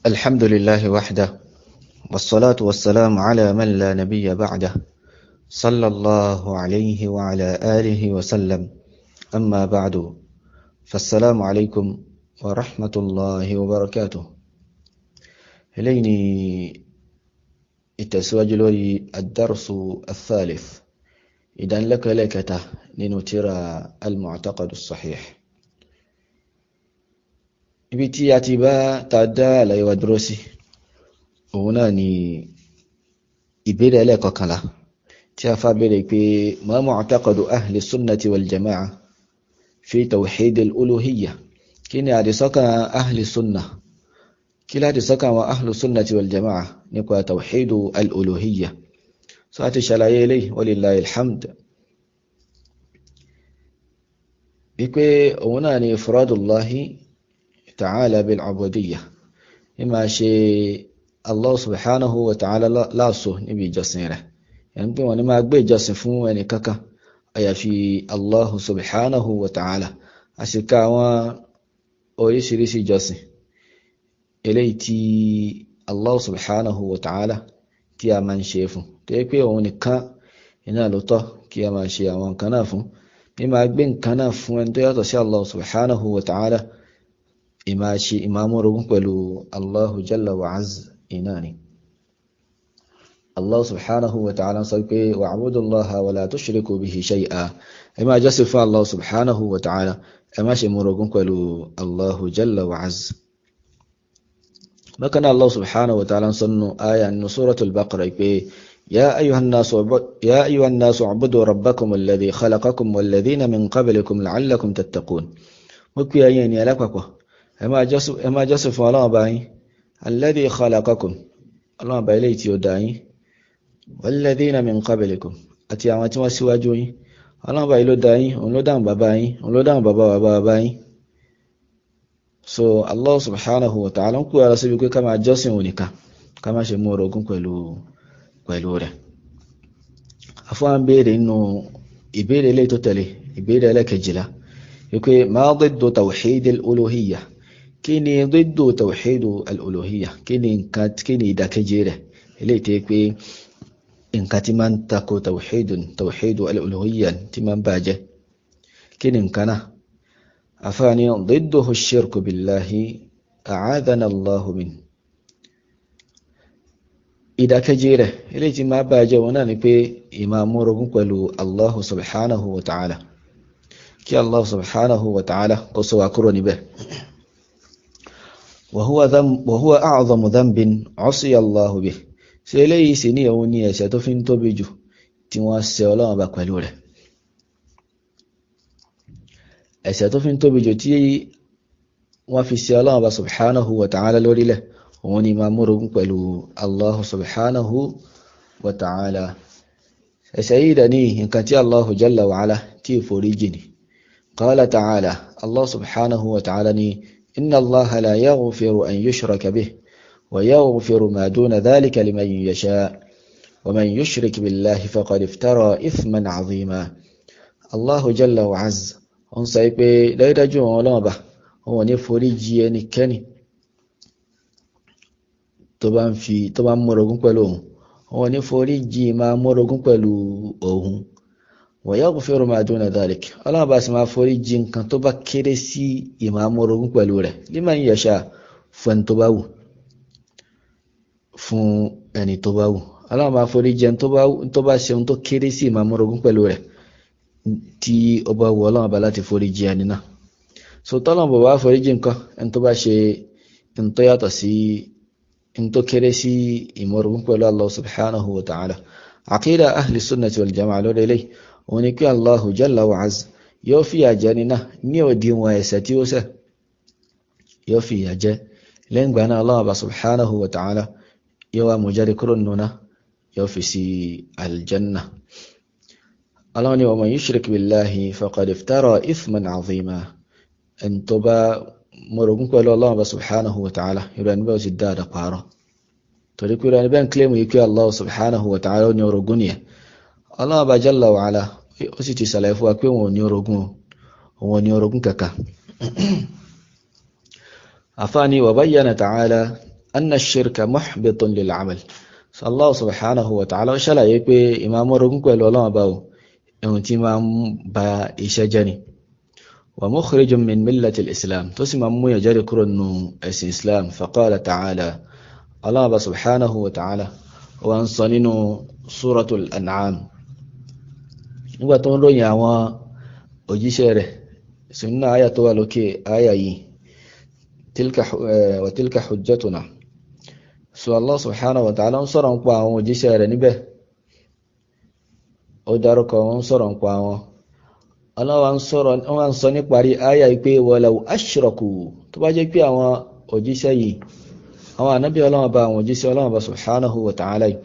الحمد لله وحده، والصلاة والسلام على من لا نبي بعده، صلى الله عليه وعلى آله وسلم. أما بعد، فالسلام عليكم ورحمة الله وبركاته. إليني التسواج لي الدرس الثالث، إذن لك لكته لنترى المعتقد الصحيح. ibi tí a ti bá ta dá àlàyé wa dúró sí, òun náà ni ìbéèrè ẹlẹ́ẹ̀kọkànlá tí a fà béèrè pé ma mu'taqadu ahli sunnati wal jama'a fi tawhid al-uluhiyya. Kí ni àdìsọ́kàn ahli sunna, kí ládìsọ́kàn àwọn ahli sunnati wal jama'a nípa tawhid al-uluhiyya? So a ti ṣàlàyé eléyìí walillahi alhamd, wípé òun náà ni ifradullahi ta'ala bil ubudiyya, ìmá ṣe Allah subhanahu wa ta'ala láàṣọ níbi ìjọsìn rẹ̀. ẹni pé wọ́n ní máa gbé ìjọsìn fún ẹni kankan àyàfi Allah subhanahu wa ta'ala. A sì ká àwọn oríṣiríṣi ìjọsìn eléyìí tí Allah subhanahu wa ta'ala tí a máa ń ṣe fún, tó yẹ pé òun nìkan iná ló tọ́ kí a máa ṣe àwọn nǹkan náà fún. ní máa gbé nǹkan náà fún ẹni tó yàtọ̀ sí Allah subhanahu wa ta'ala, ìmámúrogún pẹ̀lú Allahu jalla wa azza iná ni. Allah subhanahu wa ta'ala sọ pé wa'budullaha wa la tushriku bihi shay'a. ẹ máa jọ́sìn fún Allah subhanahu wa ta'ala, ẹ má ṣe múrogún pẹ̀lú Allahu jalla wa azza. bákan náà Allah subhanahu wa ta'ala sọ nínú àyà nínú suratul Baqara pé ya ayyuhan nasu u'budu rabbakum alladhi khalaqakum walladhina min qablikum la'allakum tattaqun. mo pè ẹ̀yin ni alápapọ̀, ẹ máa jọ́sìn fún Ọlọ́run Ọba yín, alladhi khalaqakum, Ọlọ́run Ọba eléyìí tí ó dá yín, walladhina min qablikum, àti àwọn tí wọ́n síwájú yín. Ọlọ́run Ọba yìí ló dá yín, òun ló dáhùn bàbá yín, òun ló dáhùn bàbá yín. So Allah subhanahu wa ta'ala ń kú ara síbi pé ká máa jọ́sìn òun nìkan, ká má ṣe mú orogún pẹ̀lú rẹ̀. afọ́n béèrè nínú ìbéèrè eléyìí tó tẹ̀lé, ìbéèrè ẹlẹ́kejìlá, wípé ma diddu tawhid al-uluhiyya. kí ni diddu tawhid al-uluhiyya? kí ni ìdàkejì rẹ̀ eléyìí tó yẹ pé nǹkan tí máa ń tako tawhid al-uluhiyya tí máa ń bàjẹ́? kí ni nǹkan náà? afáàní didduhu ash-shirku billahi a'adhana Allahu min. ìdàkejì rẹ̀ eléyìí tí máa bàjẹ́ wọn náà ni pé ìmámúrogún pẹ̀lú Allah subhanahu wa ta'ala. kí Allah subhanahu wa ta'ala kó ṣọ́ wa kúrò níbẹ̀. wa huwa a'zamu dhanbin 'usiya Allahu bihi. ṣe eléyìí sì ní òun ní ẹ̀ṣẹ̀ tó fi ń tóbi jù tí wọ́n ṣe Ọlọ́run Ọba pẹ̀lú rẹ̀. ẹ̀ṣẹ̀ tó fi ń tóbi jù tí wọ́n fi ṣe Ọlọ́run Ọba subhanahu wa ta'ala lórílẹ̀, òun ni máa múrogún pẹ̀lú Allah subhanahu wa ta'ala. ẹ̀ṣẹ̀ yìí dẹ̀ ní nǹkan tí Allah jalla wa ala tí ìforíjì ni. qala ta'ala, Allah subhanahu wa ta'ala ni inna Allah la yaghfiru an yushraka bihi ويغفر ما دون ذلك لمن يشاء ومن يشرك بالله فقد افترى إثما عظيما. الله جل وعز ń sọ pé dájúdájú Ọlọ́run Ọba òun ní foríjì ẹnikẹ́ni tó bá ń mórogún pẹ̀lú òun ní foríjì máa mórogún pẹ̀lú òun. ويغفر ما دون ذلك, Ọlọ́run Ọba sì máa foríjì nǹkan tó bá kéré sí ìmá mórogún pẹ̀lú rẹ̀ liman yasha, fún ẹni tó bá wù. Ọlọ́run máa foríjì ẹni tó bá ṣe ohun tó kéré sí ìmámúrogún pẹ̀lú rẹ̀, tí ó bá wù Ọlọ́run Ọba láti foríjì ẹni náà. so tọ́lọ́run bá foríjì nǹkan ẹni tó bá ṣe ẹni tó yàtọ̀ sí ẹni tó kéré sí ìmọ̀rogún pẹ̀lú Allah subhanahu wa ta'ala. aqida ahli sunnati wal jama'a lórí eléyìí òun ni pé Allahu jalla wa azza yóò fìyà jẹ ẹni náà ní òdiwọ̀n ẹ̀ṣẹ̀ tí ó ṣẹ̀, yóò fìyà jẹ. lẹ́yìn ìgbà náà Allah subhanahu wa ta'ala yóò wá mú jáde kúrò nínú náà, yóò fi sí aljanna. Allah ni wa man yushrik billahi faqad iftara ithman 'azima. ẹni tó bá mọ̀rọ̀gún pẹ̀lú Allah subhanahu wa ta'ala, irú ẹni bẹ́ẹ̀ ó ti dáadáa pààrọ̀. torí pé irú ẹni bẹ́ẹ̀ ń kílẹ̀mù yìí pé Allah subhanahu wa ta'ala ní orogún nìyẹn. Allah jalla wa ala ó sì ti sàlàyé fún wa pé òun ní orogún kàkà. afáàní wa bayyana ta'ala أن الشرك محبط للعمل. الله سبحانه وتعالى ṣàlàyé pé ìmá mọ́rogún pẹ̀lú Ọlọ́run bá ohun tí máa ń ba iṣẹ́ jẹ́ ni. wa mukhrijun min millati al-islam, tó sì máa mú yà jáde kúrò nínú ẹ̀sìn islam. faqala ta'ala, Allah bá subhanahu wa ta'ala wọ́n sọ nínú suratul an'am nígbà tó ń ròyìn àwọn òjíṣẹ́ rẹ̀ sínú àyà tó wà lókè àyà yìí, wa tilka hujjatuna. So Allah subhanahu wa ta'ala ń sọ̀rọ̀ ń pa àwọn òjíṣẹ́ rẹ̀ níbẹ̀, ó dárúkọ wọn, sọ̀rọ̀ ń pa wọn. Allah wọ́n sọ ní parí àyà yìí pé walau ashraku, tó bá jẹ́ pé àwọn òjíṣẹ́ yìí, àwọn ànábì Ọlọ́run bá, àwọn òjíṣẹ́ Ọlọ́run bá subhanahu wa ta'ala yìí,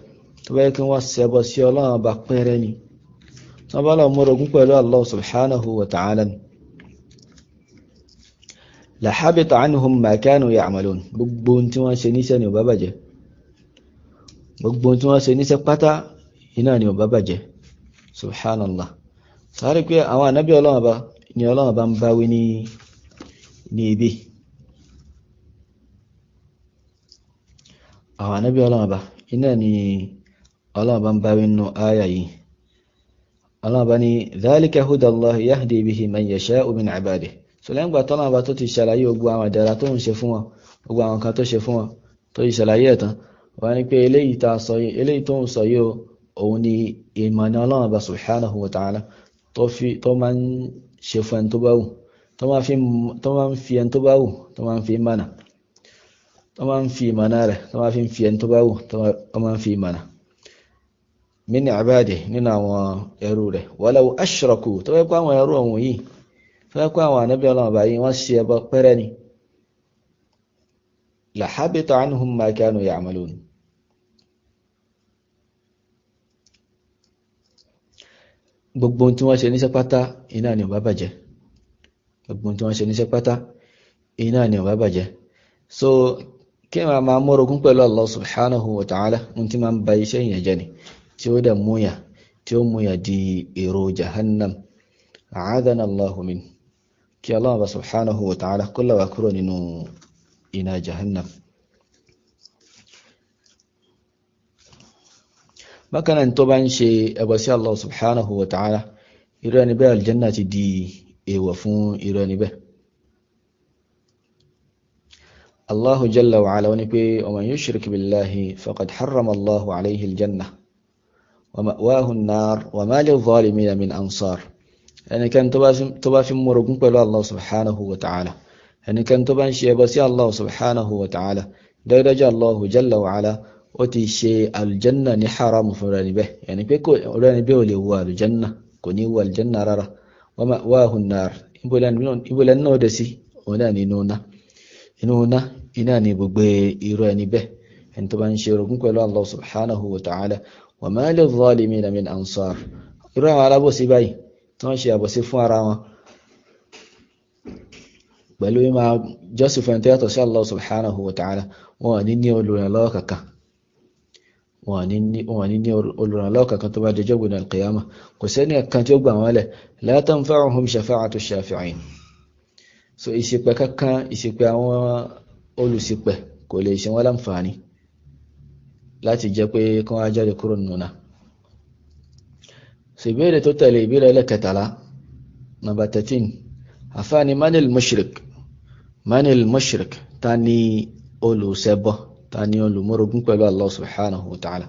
tó bá jẹ́ kí wọ́n ṣẹbọ sí Ọlọ́run bá pẹ́rẹ́ ni, tó bá lọ mọ́rogún pẹ̀lú Allah subhanahu wa ta'ala ni, la habita anhum ma kanu ya'malun, gbogbo tí wọ́n ṣe níṣẹ́ ni ó bá bàjẹ́, gbogbo tí wọ́n ṣe níṣẹ́ pátá iná ni ó bá bàjẹ́. Subhanallah. Sáré pé àwọn ànábì Ọlọ́run bá ni Ọlọ́run bá ń báwí ní ibi, àwọn ànábì Ọlọ́run bá iná ni Ọlọ́run bá ń báwí nínú àyà yìí. Ọlọ́run bá ní dhalika hudallahi yahdi bihi man yasha'u min ibadihi. So lẹ́yìn ìgbà tọ́lọ́run bá tó ti ṣàlàyé gbogbo àwọn ìdára tó ń ṣe fún wọn, gbogbo àwọn kan tó ṣe fún wọn, tó ti ṣàlàyé ẹ̀tàn, wọ́n ní pé eléyìí tó ń sọ yìí òun ni ìmọ̀ni Ọlọ́run bá subhanahu wa ta'ala tó máa ń ṣe fún ẹni tó bá wù, tó máa ń fi ẹni tó bá wù, tó máa ń fi mọ̀nà, tó máa ń fi ìmọ̀nà rẹ̀, tó máa ń fi ẹni tó bá wù, tó máa ń fi ìmọ̀nà. min ibadihi, nínú àwọn ẹrú rẹ̀. walau ashraku, tó wẹ́ pé àwọn ẹrú ọ̀hún yìí, tó wẹ́ pé àwọn ànábì Ọlọ́run bá yìí wọ́n ṣe ẹbọ pẹ́rẹ́ ni, la habita anhum ma kanu ya'malun, gbogbo tí wọ́n ṣe níṣẹ́ pátá iná ni ó bá bàjẹ́, gbogbo tí wọ́n ṣe níṣẹ́ pátá iná ni ó bá bàjẹ́. So kí wọ́n máa mọ́rogún pẹ̀lú Allah subhanahu wa ta'ala, ohun tí máa ń ba iṣẹ́ yẹn jẹ́ ni, tí ó dẹ̀ múyà, tí ó múyà di èrò jahannam. a'adana Allahu min, kí Allah subhanahu wa ta'ala kó là wá kúrò nínú iná jahannam. bákan náà tó bá ń ṣe ẹbọ sí Allah subhanahu wa ta'ala, irú ẹni bẹ́ẹ̀ aljanna ti di èèwọ̀ fún irú ẹni bẹ́ẹ̀. Allahu jalla wa ala wani pé wa man yushrik billahi faqad harrama Allahu alayhi aljanna wa ma'wahu an-nar wa ma lil-zalimina min ansar. ẹnikẹ́ni tó bá fi mọ́rogún pẹ̀lú Allah subhanahu wa ta'ala, ẹnikẹ́ni tó bá ń ṣe ẹbọ sí Allah subhanahu wa ta'ala, dájúdájú Allahu jalla wa ala ó ti ṣe aljanna ní haramu fún rẹ̀ níbẹ̀, yàní pé rẹ̀ níbẹ̀ ò lè wọ aljanna, kò ní wọ aljanna rárá. wa ma'wahu an-nar, ibùlẹ̀ náà dẹ̀ sí òun náà ní inú ná iná ní gbogbo irú ẹni bẹ́ẹ̀, ẹni tó bá ń ṣe orogún pẹ̀lú Allah subhanahu wa ta'ala. wa ma lil-zalimina min ansar, irú àwọn alábòsí báyìí tí wọ́n ṣe àbòsí fún ara wọn pẹ̀lú ìmá jọ́sìn fún ẹni tó yàtọ̀ sí Allah subhanahu wa ta'ala, wọn ní olùrànlọ́wọ́ kankan, wọn ní olùrànlọ́wọ́ kankan tó bá dẹjọ́ gbọ̀nà al-qiyamah. kò sẹ́ni kan tí ó gbà wọ́n lẹ̀, la tanfa'uhum shafa'atu shafi'in. So ìṣìpẹ̀ kankan, ìṣìpẹ̀ àwọn olùṣìpẹ̀ kò lè ṣe wọ́n láǹfààní láti jẹ́ pé kí wọ́n á jáde kúrò nínú náà. So ìbéèrè tó tẹ̀lé, ìbéèrè ẹlẹ́kẹtàlá, number 13, àfáàní manil mushrik, ta ni olùṣẹbọ, ta ni olùmọ́rogún pẹ̀lú Allah subhanahu wa ta'ala.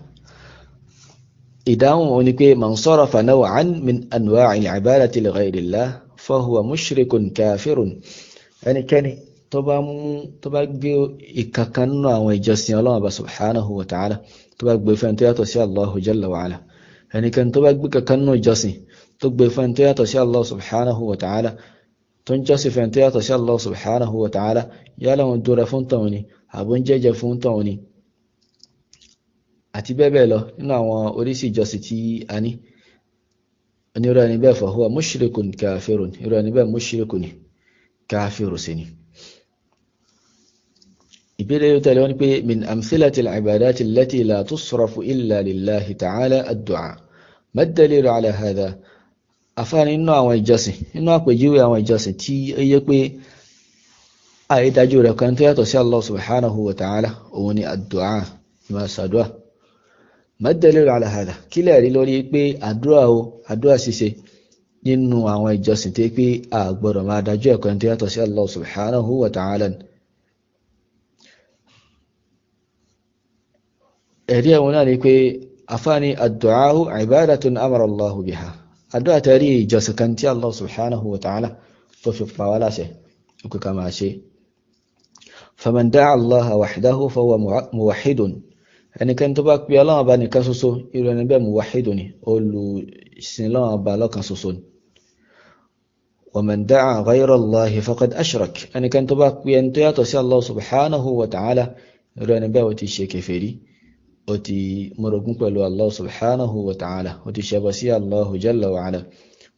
ìdáhùn ó ní pé man sarafa naw'an min anwa'il ibadati li ghayrillah fahuwa mushrikun kafirun. ẹnikẹ́ni tó bá gbé ìkankan nínú àwọn ìjọsìn Ọlọ́run bá subhanahu wa ta'ala, tó bá gbé fẹ́ni tó yàtọ̀ sí Allahu jalla wa ala, ẹnikẹ́ni tó bá gbé kankan nínú ìjọsìn tó gbé fẹ́ni tó yàtọ̀ sí Allah subhanahu wa ta'ala, tó ń jọ́sìn fẹ́ni tó yàtọ̀ sí Allah subhanahu wa ta'ala, yálà wọn dúra fún tọ̀hún ni, àbọ̀ ń jẹ́jẹ́ fún tọ̀hún ni, àti bẹ́ẹ̀ bẹ́ẹ̀ lọ nínú àwọn oríṣi ìjọsìn tí a ní. onírú ẹni bẹ́ẹ̀ fa huwa mushrikun kafirun, irú ẹni bẹ́ẹ̀ mushrikun ni, káfíru sí ni. ìbéèrè yóò tẹ̀lé wọn pé min amthilati al-ibadati allati la tusrafu illa lillahi ta'ala ad-du'a, ma ad-dalilu ala hadha. àfáàní nínú àwọn ìjọsìn, nínú àpèjúwe àwọn ìjọsìn tí ó yẹ pé àìdájú rẹ̀ kan tó yàtọ̀ sí Allah subhanahu wa ta'ala òun ni àdúà ma ṣàdúà. ما الدليل على هذا kí lè rí lórí pé àdúà ṣíṣe nínú àwọn ìjọsìn tí pé a gbọ́dọ̀ máa dájú ẹ̀kọ́ tó yàtọ̀ sí Allah subhanahu wa ta'ala. ẹ̀rí ẹ̀wọ̀n náà ni pé afáni ad-du'a'u ibadatun amara Allahu biha. àdúà tẹ́rí ìjọsìn kan tí Allah subhanahu wa ta'ala tó fi pa wá láṣẹ kó ká máa ṣe. faman da'a Allaha wahdahu fahuwa muwahhidun. ẹnikẹ́ni tó bá pe Ọlọ́run bá nìkan ṣoṣo irú ẹni bẹ́ẹ̀ muwahhidun ni, olùsìn Ọlọ́run bá lọ́kan ṣoṣo ni. ومن دعا غير الله فقد أشرك. ẹnikẹ́ni tó bá pe ẹni tó yàtọ̀ sí Allah subhanahu wa ta'ala irú ẹni bẹ́ẹ̀ ó ti ṣe kèfèrí, ó ti mórogún pẹ̀lú Allah subhanahu wa ta'ala, ó ti ṣẹbọ sí Allah jalla wa ala.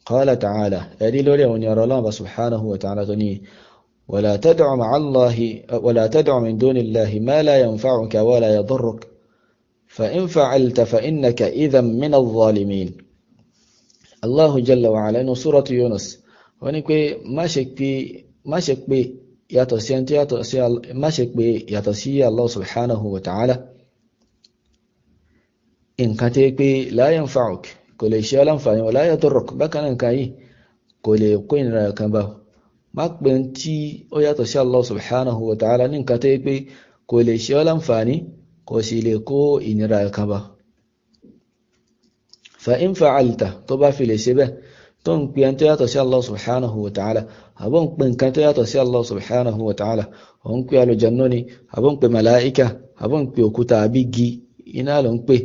qala ta'ala ẹ̀rí lórí àwọn ni ọ̀rọ̀ Ọlọ́run subhanahu wa ta'ala tó ní ولا تدع من دون الله ما لا ينفعك ولا يضرك فإن فعلت فإنك إذا من الظالمين. الله جل وعلا ní سورة يونس wọ́n ní pé má ṣe pé yàtọ̀ sí Allah subhanahu wa ta'ala nǹkan tí pé la yanfa'uk kò lè ṣe aláǹfààní wa la yadurruk bákan nǹkan yìí kò lè kó ìnira kan bá. má pè tí ó yàtọ̀ sí Allah subhanahu wa ta'ala ní nǹkan tí pé kò lè ṣe aláǹfààní kò sì lè kó ìnira kan bá. fa in fa'alta tó bá fi lè ṣe bẹ́ẹ̀ tó ń pè ẹni tó yàtọ̀ sí Allah subhanahu wa ta'ala àbọ̀ ń pè nǹkan tó yàtọ̀ sí Allah subhanahu wa ta'ala, ò ń pè àlùjànnú ni àbọ̀ ń pè màláíkà àbọ̀ ń pè òkúta àbí igi iná ló ń pè.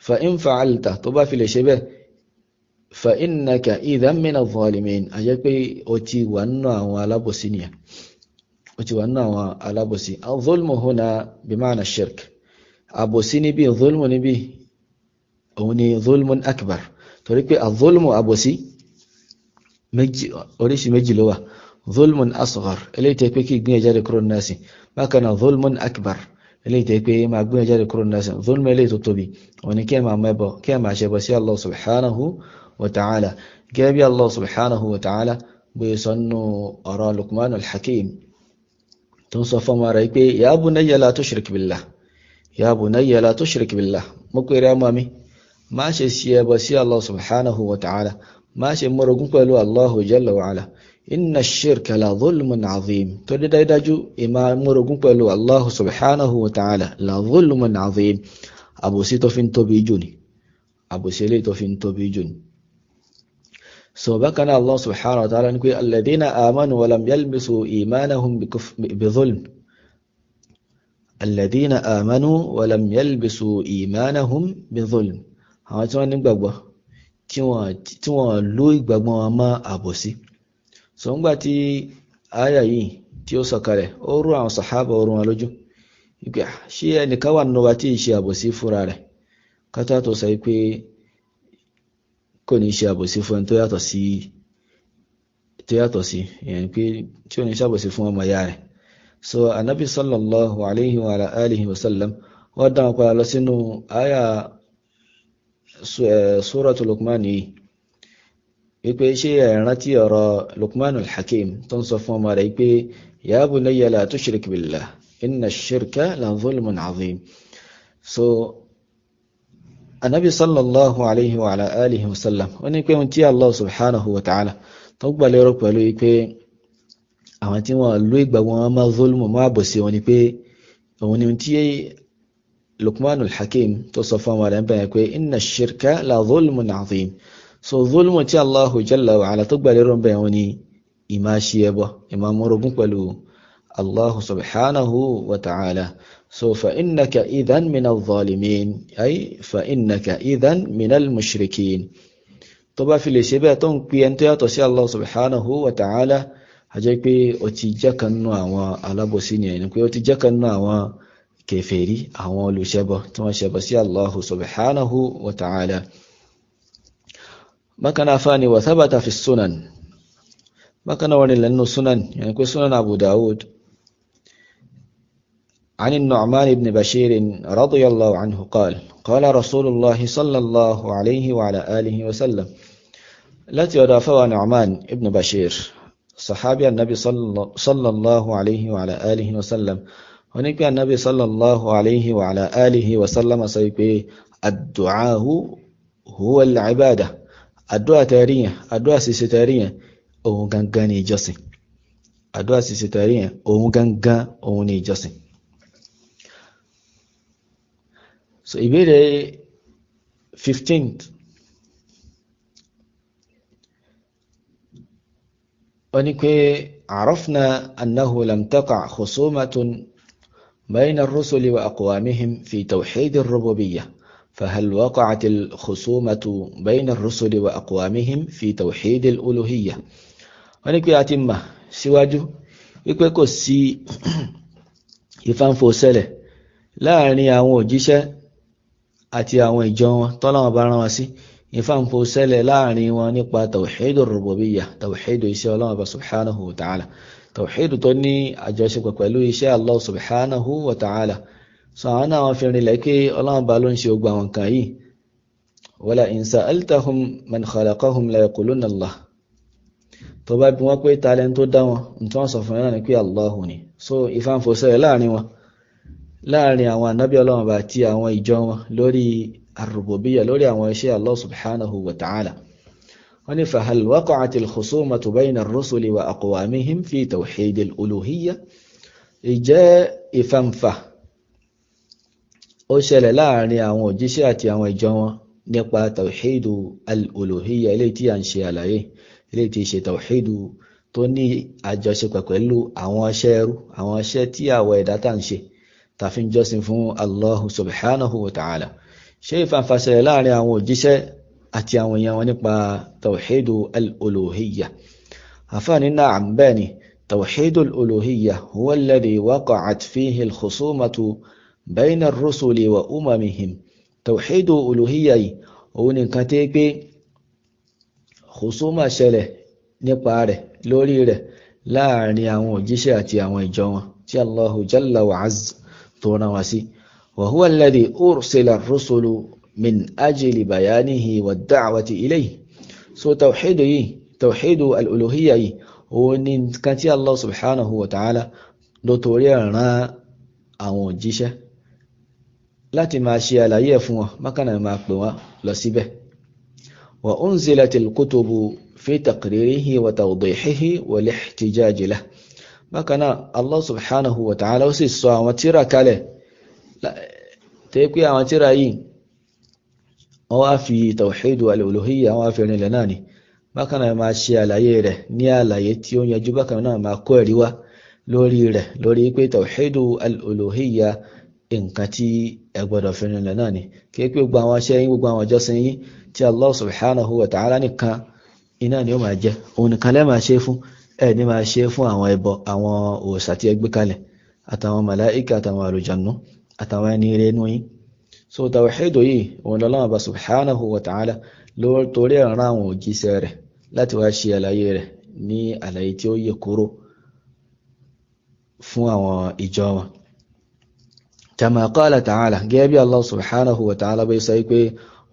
fa in fa'alta tó bá fi lè ṣe bẹ́ẹ̀ fa innaka idhan min adh-dhalimin àjẹ́ pé ó ti wà nínú àwọn alábòsí nìyẹn, ó ti wà nínú àwọn alábòsí. adh-dhulmu huna bima'na ash-shirk. àbòsí níbi dhulmu níbi òun ni dhulmun akbar, torí pé adh-dhulmu àbòsí oríṣi méjì ló wà. dhulmun asghar eléyìí tẹ́ pé kí gbìyànjú jáde kúrò náà sí, bákan náà dhulmun akbar eléyìí tẹ́ pé máa gbìyànjú jáde kúrò náà sí. dhulmu eléyìí tó tóbi òun ni kí ẹ máa ṣẹbọ sí Allah subhanahu wa ta'ala, gẹ́gẹ́ bí Allah subhanahu wa ta'ala bí sọ́nù ọ̀rọ̀ Luqman al-Hakim tó ń sọ fún ọmọ rẹ̀ pé ya bunayya la tushrik billah, ya bunayya la tushrik billah, mo pè rẹ̀ ọmọ mi má ṣe sí ẹbọ sí Allah subhanahu wa ta'ala, má ṣe mọ́rogún pẹ̀lú Allahu jalla wa ala. inna ash-shirka la dhulmun azim, tó dé dájú ìmá mọ́rogún pẹ̀lú Allahu subhanahu wa ta'ala la dhulmun azim, àbòsí tó fi ń tóbi jù ni, àbòsí eléyìí tó fi ń tóbi jù ni. so bákan náà Allah subhanahu wa ta'ala ní pé alladhina amanu wa lam yalbisu imanahum bi dhulm, alladhina amanu wa lam yalbisu imanahum bi dhulm, àwọn tí wọ́n nígbàgbọ́ tí wọ́n lò ìgbàgbọ́ wọn mọ́ àbòsí. so ńgbà tí àyà yìí tí ó sọ̀kalẹ̀ ó rú àwọn sàhábà ó rú wọn lójú pé ṣé ẹnìkan wà nínú wa tí ì ṣe àbòsí fúnra rẹ̀ kátà tó sọ pé kò ní ṣe àbòsí fún ẹni tó yàtọ̀ sí ìyẹn pé tí ò ní ṣàbòsí fún ọmọ ìyá rẹ̀. so anabi sallallahu alayhi wa alihi wa sallam wọ́n dáhùn padà lọ sínú àyà suratu Luqman yìí wípé ṣé ẹ̀rántí ọ̀rọ̀ Luqman al-Hakim tó ń sọ fún ọmọ rẹ̀ pé ya bunayya la tushrik billah inna ash-shirka la dhulmun azim. so anabi sallallahu alayhi wa alihi wa sallam ó ní pé ohun tí Allah subhanahu wa ta'ala tó gbà lérò pẹ̀lú pé àwọn tí wọ́n lò ìgbàgbọ́ wọn máa zulmu máa bòsí wọn ni pé òun ni tí Luqman al-Hakim tó sọ fún wa rẹ̀ pé inna ash-shirka la zulmun azim. so zulmu tí Allah jalla wa ala tó gbà lérò bẹ́ẹ̀ wọn ni ìmá ṣe ẹbọ, ìmá mọ́rogún pẹ̀lú Allah subhanahu wa ta'ala. so fa innaka idhan min adh-dhalimin ay fa innaka idhan min al-mushrikin. tó bá fi lè ṣe bẹ́ẹ̀ tó ń pè ẹni tó yàtọ̀ sí Allah subhanahu wa ta'ala a jẹ́ pé ó ti jẹ́ kan nínú àwọn alábòsí ni ẹni pé ó ti jẹ́ kan nínú àwọn kèfèrí, àwọn olùṣẹbọ tí wọ́n ṣẹbọ sí Allah subhanahu wa ta'ala. bákan náà fani wa thabata fi sunan, bákan náà wọ́n rí lẹ́nu sunan yẹn pé sunan Abu Dawud عن النعمان بن بشير رضي الله عنه قال قال رسول الله صلى الله عليه وعلى آله وسلم التي أضافها نعمان بن بشير صحابي النبي صلى الله عليه وعلى آله وسلم ونبي النبي صلى الله عليه وعلى آله وسلم سيقول الدعاء هو العبادة الدعاء تارية الدعاء سيستارية أو غانغاني جسي الدعاء سيستارية أو غانغاني جسي. So ìbéèrè 15th ونكي عرفنا أنه لم تقع خصومة بين الرسل وأقوامهم في توحيد الربوبية، فهل وقعت الخصومة بين الرسل وأقوامهم في توحيد الألوهية؟ ونكي أتمه síwájú wípé kò sí ìfàǹfòṣẹlẹ̀ láàrin àwọn òjíṣẹ́ àti àwọn ìjọ wọn tọ́lọ́run bá rán wọn sí, ìfàǹfòṣẹlẹ̀ láàrin wọn nípa tawhidu rububiyya, tawhidu iṣẹ́ Ọlọ́run bá subhanahu wa ta'ala, tawhidu tó ní àjọṣepọ̀ pẹ̀lú iṣẹ́ Allah subhanahu wa ta'ala. So àwọn náà wọ́n fi rinlẹ̀ pé Ọlọ́run bá ló ń ṣe gbogbo àwọn kan yìí. Wala in sa'altahum man khalaqahum la yaqulunna Allah. Tó bá bi wọ́n pé talent tó dá wọn, ǹtí wọ́n sọ fún náà ni pé Allahu ni. So ìfàǹfòṣẹlẹ̀ láàrin wọn, láàrin àwọn ànábì Ọlọ́run bá àti àwọn ìjọ wọn lórí ar-rububiyya, lórí àwọn iṣẹ́ Allah subhanahu wa ta'ala. wọ́n ní fahal waqa'atil khusumatu bayna ar-rusuli wa aqwamihim fi tawhidil uluhiyya, ìjẹ́ ìfàǹfà ó ṣẹlẹ̀ láàrin àwọn òjíṣẹ́ àti àwọn ìjọ wọn nípa tawhidu al-uluhiyya, ilé tí a ń ṣe àlàyé, ilé tí ṣe tawhidu tó ní àjọṣepọ̀ pẹ̀lú àwọn iṣẹ́ ẹrú, àwọn iṣẹ́ tí àwọn ẹ̀dá tá ń ṣe tàfin jọ́sìn fún Allah subhanahu wa ta'ala. ṣé ìfàǹfà ṣẹlẹ̀ láàrin àwọn òjíṣẹ́ àti àwọn èèyàn wọn nípa tawhidu al-uluhiyya? àfáàní na'am, bẹ́ẹ̀ ni, tawhidu al-uluhiyya huwa alladhi waqa'at fihi al-khusumatu bayna ar-rusuli wa umamihim. tawhidu uluhiyya yìí òun ni nǹkan tí pé khusuma ṣẹlẹ̀ nípa rẹ̀, lórí rẹ̀, láàrin àwọn òjíṣẹ́ àti àwọn ìjọ wọn tí Allahu jalla wa azza tó rán wá sí. wa huwa alladhi ursila ar-rusulu min ajli bayanihi wa da'wati ilayhi. so tawhidu yìí, tawhidu al-uluhiyya yìí òun ni nǹkan tí Allah subhanahu wa ta'ala ló torí rán àwọn òjíṣẹ́ láti máa ṣe àlàyé fún wọn, bákan náà máa pè wọ́n lọ síbẹ̀. wa unzilatil kutubu fi taqririhi wa tawdihihi wa lihtijaji lahu. bákan náà Allah subhanahu wa ta'ala ó sì sọ àwọn tírà kalẹ̀ tẹ́ pé àwọn tírà yìí wọ́n wá fi tawhidu al-uluhiyya wọ́n wá fi rinlẹ̀ náà ni. bákan náà máa ṣe àlàyé rẹ̀ ní àlàyé tí ó yanjú, bákan náà máa kó ẹ̀rí wá lórí rẹ̀, lórí pé tawhidu al-uluhiyya nǹkan tí ẹ gbọ́dọ̀ fi rinlẹ̀ náà ni. kí pé gbogbo àwọn iṣẹ́ yín, gbogbo àwọn ìjọsìn yín tí Allah subhanahu wa ta'ala nìkan iná ni ó máa jẹ́, òun nìkan lẹ́ máa ṣe fún, ẹ̀ ní máa ṣe fún àwọn ẹbọ, àwọn òòṣà tí ẹ gbé kalẹ̀, àtàwọn màláíkà, àtàwọn àlùjànnú, àtàwọn ẹni ire inú yín. so tawhidu yìí òun lọ́lọ́run bá subhanahu wa ta'ala ló torí ẹ̀ràn àwọn òjíṣẹ́ rẹ̀ láti wá ṣe àlàyé rẹ̀ ní àlàyé tí ó yẹ kúrò fún àwọn ìjọ wọn. كما قال تعالى جاب الله سبحانه وتعالى بيسايكي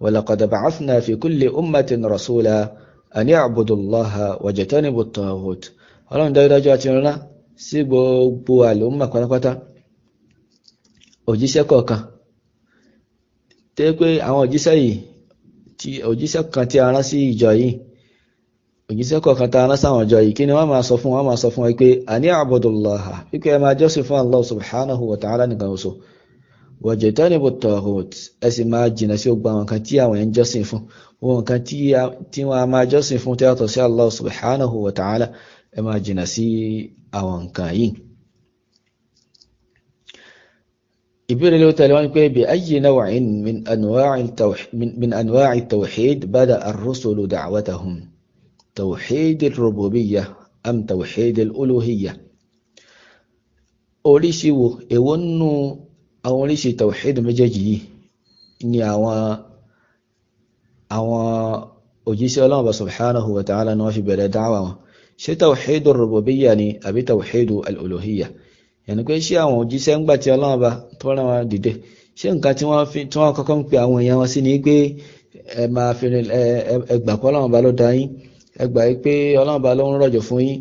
ولقد بعثنا في كل أمة رسولا أن يعبدوا الله واجتنبوا الطاغوت. ọlọ́run dájúdájú àti ìrìnà sí gbogbo àlùmọ̀ pátápátá òjíṣẹ́ kọ̀ọ̀kan, tẹ́ pé àwọn òjíṣẹ́ yìí, tí òjíṣẹ́ kan tí a rán sí ìjọ yìí, òjíṣẹ́ kọ̀ọ̀kan tí a rán sáwọn ìjọ yìí, kí ni wọ́n máa sọ fún wọn? máa sọ fún wọn pé àní àbùdùláhà, wípé ẹ máa jọ́sìn fún Allah subhanahu wa ta'ala nìkan oṣù, wajtanibu at-taghut, ẹ sì máa jìnà sí gbogbo àwọn kan tí àwọn èèyàn jọ́sìn fún, gbogbo nǹkan tí wọ́n a máa jọ́sìn fún tí yàtọ̀ sí Allah subhanahu wa ta'ala, ẹ máa jìnà sí àwọn nǹkan yìí. ìbéèrè ló tẹ̀lé wọn pé bi ayyi naw'in min anwa'i at-tawhid bada ar-rusulu da'watahum, tawhid ar-rububiyyah am tawhid al-uluhiyyah? oríṣi wo, èwo nínú àwọn oríṣi tawhid méjèèjì yìí ni àwọn òjíṣẹ́ Ọlọ́run subhanahu wa ta'ala náà fi bẹ̀rẹ̀ dáwà wọn? ṣé tawhid ar-rububiyyah ni àbí tawhid al-uluhiyyah? yẹni pé ṣé àwọn òjíṣẹ́ ń gbà tí Ọlọ́run bá tó rán wọn dìde, ṣé nǹkan tí wọ́n kọ́kọ́ ń pe àwọn èèyàn wọn sí ni pé ẹ máa fi ẹgbà pé Ọlọ́run bá ló dá yín, ẹgbà pé Ọlọ́run bá ló ń rọ̀jò fún yín,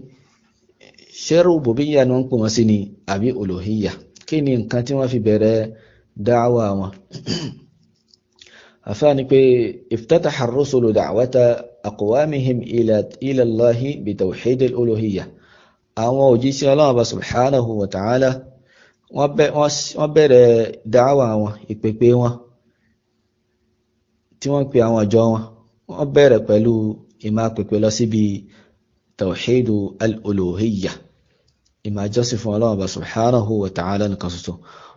ṣé rububiyya ni wọ́n pè wọ́n sí ni àbí uluhiyya? kí ni nǹkan tí wọ́n fi bẹ̀rẹ̀ dáwà wọn? àfáàní pé iftataha ar-rusulu da'wata aqwamihim ila Allahi bi tawhid al-uluhiyya. àwọn òjíṣẹ́ Ọlọ́run bá subhanahu wa ta'ala wọ́n bẹ̀rẹ̀ dáwà wọn, ìpèpè wọn tí wọ́n pè àwọn àjọ wọn, wọ́n bẹ̀rẹ̀ pẹ̀lú ìmá pèpè lọ síbi tawhid al-uluhiyya, ìmá jọ́sìn fún Ọlọ́run bá subhanahu wa ta'ala nìkan ṣoṣo.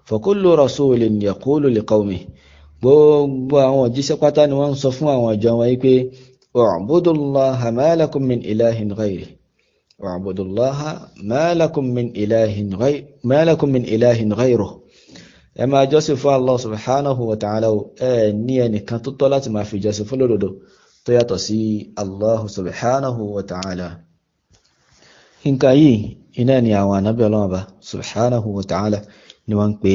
fa kullu rasulin yaqulu li qawmihi, gbogbo àwọn òjíṣẹ́ pátá ni wọ́n sọ fún àwọn àjọ wọn pé u'budullaha ma lakum min ilahin ghayrihi, u'budullaha ma lakum min ilahin ghayruhu. ẹ máa jọ́sìn fún Allah subhanahu wa ta'ala, ní ẹnìkan tó tọ́ láti máa fi jọ́sìn fún lódodo tó yàtọ̀ sí Allah subhanahu wa ta'ala. nǹkan yìí iná ni àwọn ànábì Ọlọ́run bá subhanahu wa ta'ala ni wọ́n ń pè